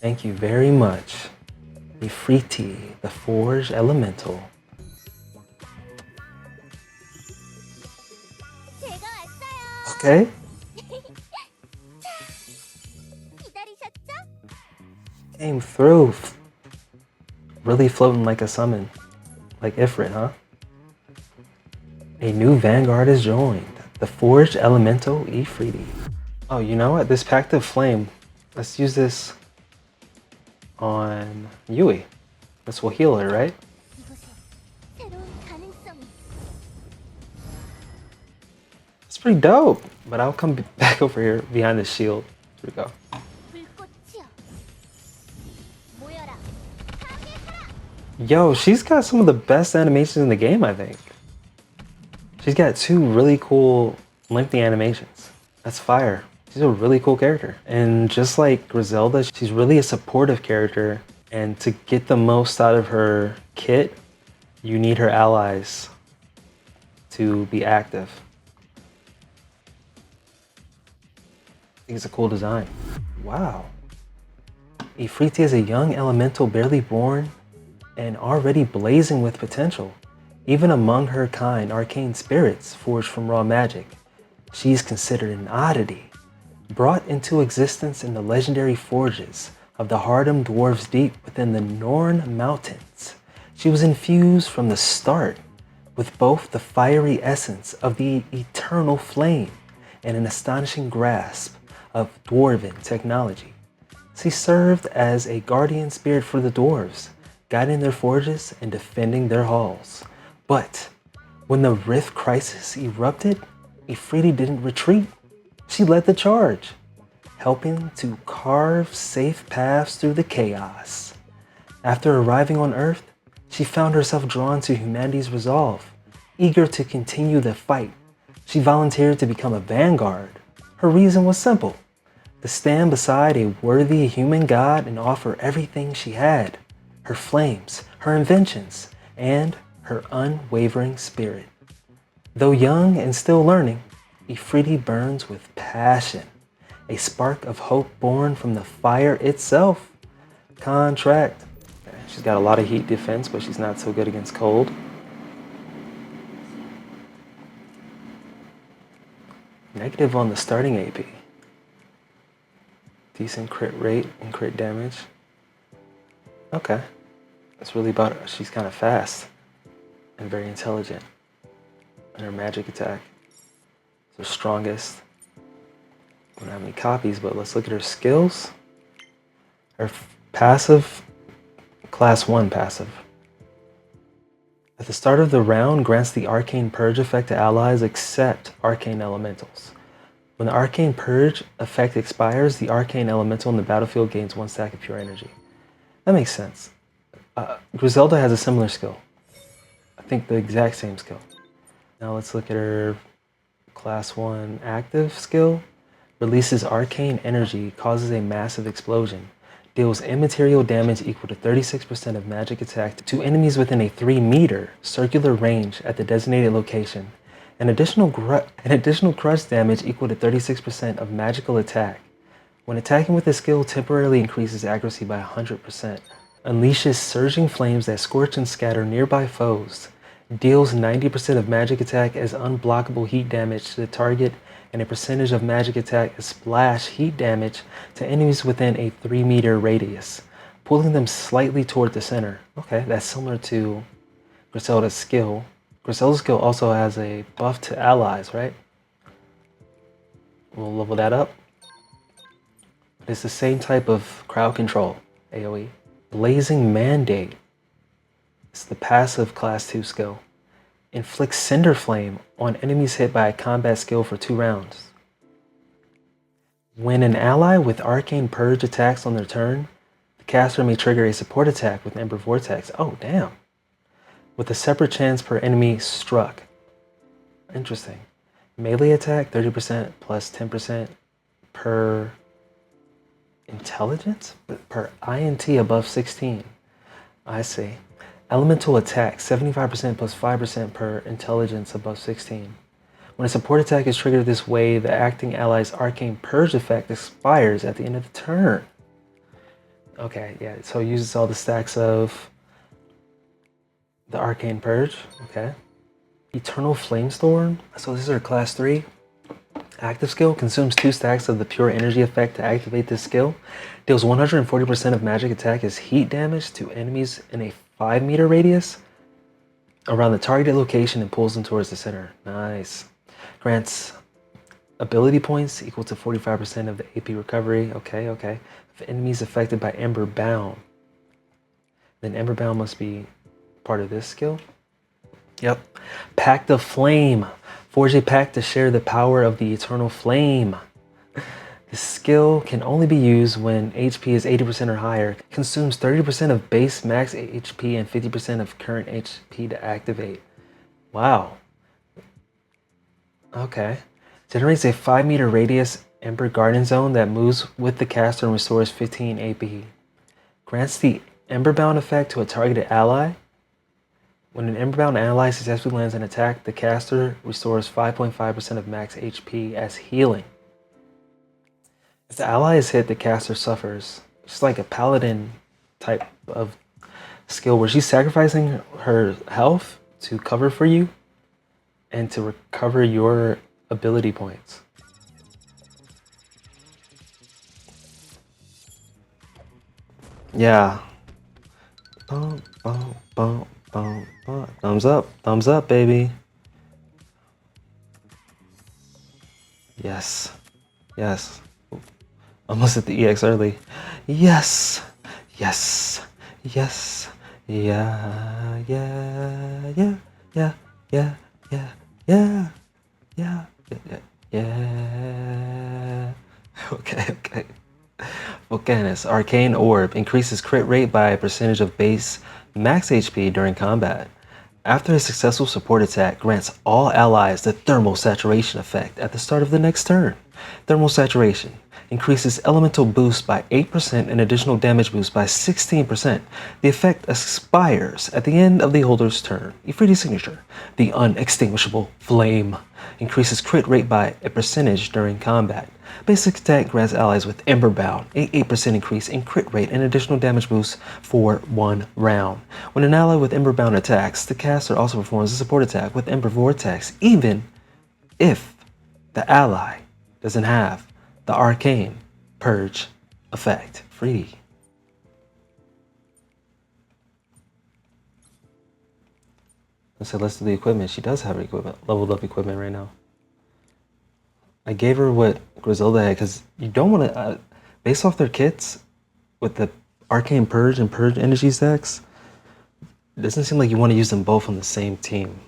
Thank you very much. Efreeti, the Forge Elemental. Okay. Came through. Really floating like a summon. Like Ifrit, huh? A new Vanguard is joined. The Forged Elemental Efreeti. Oh, you know what? This Pact of Flame. Let's use this on Yui. This will heal her, right? It's pretty dope. But I'll come back over here behind the shield. Here we go. Yo, she's got some of the best animations in the game, I think. She's got two really cool lengthy animations. That's fire. She's a really cool character. And just like Griselda, she's really a supportive character. And to get the most out of her kit, you need her allies to be active. I think it's a cool design. Wow. Efreeti is a young elemental barely born and already blazing with potential. Even among her kind, arcane spirits forged from raw magic, she's considered an oddity. Brought into existence in the legendary forges of the Hardam dwarves deep within the Norn Mountains, she was infused from the start with both the fiery essence of the eternal flame and an astonishing grasp of dwarven technology. She served as a guardian spirit for the dwarves, guiding their forges and defending their halls. But when the Rift Crisis erupted, Efreeti didn't retreat. She led the charge, helping to carve safe paths through the chaos. After arriving on Earth, she found herself drawn to humanity's resolve. Eager to continue the fight, she volunteered to become a vanguard. Her reason was simple: to stand beside a worthy human god and offer everything she had: her flames, her inventions, and her unwavering spirit. Though young and still learning, Efreeti burns with passion, a spark of hope born from the fire itself. Contract. She's got a lot of heat defense, but she's not so good against cold. Negative on the starting AP. Decent crit rate and crit damage. Okay. That's really about it. She's kind of fast and very intelligent. And her magic attack is her strongest. We don't have any copies, but let's look at her skills. Her passive, class 1 passive. At the start of the round, grants the Arcane Purge effect to allies except Arcane Elementals. When the Arcane Purge effect expires, the Arcane Elemental in the battlefield gains 1 stack of pure energy. That makes sense. Griselda has a similar skill. I think the exact same skill. Now let's look at her class 1 active skill. Releases arcane energy, causes a massive explosion. Deals immaterial damage equal to 36% of magic attack to enemies within a 3-meter circular range at the designated location. An additional crush damage equal to 36% of magical attack. When attacking with this skill, temporarily increases accuracy by 100%. Unleashes surging flames that scorch and scatter nearby foes. Deals 90% of magic attack as unblockable heat damage to the target and a percentage of magic attack as splash heat damage to enemies within a 3-meter radius, pulling them slightly toward the center. Okay, that's similar to Griselda's skill. Griselda's skill also has a buff to allies, right? We'll level that up. It's the same type of crowd control, AoE. Blazing Mandate. It's the passive class 2 skill. Inflicts Cinder Flame on enemies hit by a combat skill for 2 rounds. When an ally with Arcane Purge attacks on their turn, the caster may trigger a support attack with Ember Vortex. Oh, damn. With a separate chance per enemy struck. Interesting. Melee attack 30% plus 10% per intelligence? Per INT above 16. I see. Elemental attack 75% plus 5% per intelligence above 16. When a support attack is triggered this way, the acting ally's Arcane Purge effect expires at the end of the turn. Okay, yeah, so it uses all the stacks of the Arcane Purge. Okay. Eternal Flamestorm. So this is our class 3 active skill. Consumes 2 stacks of the pure energy effect to activate this skill. Deals 140% of magic attack as heat damage to enemies in a 5-meter radius around the targeted location and pulls them towards the center. Nice. Grants ability points equal to 45% of the AP recovery. Okay, okay. If enemies affected by Ember Bound, then Ember Bound must be part of this skill. Yep. Pact of Flame. Forge a pact to share the power of the eternal flame. This skill can only be used when HP is 80% or higher. Consumes 30% of base max HP and 50% of current HP to activate. Wow. Okay. Generates a 5-meter radius Ember Garden Zone that moves with the caster and restores 15 AP. Grants the Emberbound effect to a targeted ally. When an Emberbound ally successfully lands an attack, the caster restores 5.5% of max HP as healing. If the ally is hit, the caster suffers. It's like a paladin type of skill where she's sacrificing her health to cover for you and to recover your ability points. Yeah. Bum, bum, bum, bum, bum. Thumbs up, baby. Yes, yes. Almost at the EX early. Yes, yes, yes, yeah, yeah, yeah, yeah, yeah, yeah, yeah, yeah, yeah, yeah. Okay, okay. Vulkanus, Arcane Orb, increases crit rate by a percentage of base max HP during combat. After a successful support attack, grants all allies the Thermal Saturation effect at the start of the next turn. Thermal Saturation increases elemental boost by 8% and additional damage boost by 16%. The effect expires at the end of the holder's turn. Efreeti signature, the Unextinguishable Flame, increases crit rate by a percentage during combat. Basic attack grants allies with Ember Bound a 8% increase in crit rate and additional damage boost for 1 round. When an ally with Ember Bound attacks, the caster also performs a support attack with Ember Vortex, even if the ally doesn't have the Arcane Purge effect. Free. I said, let's do the equipment. She does have equipment, leveled up equipment right now. I gave her what Griselda had because you don't want to, based off their kits with the Arcane Purge and Purge energy stacks, it doesn't seem like you want to use them both on the same team.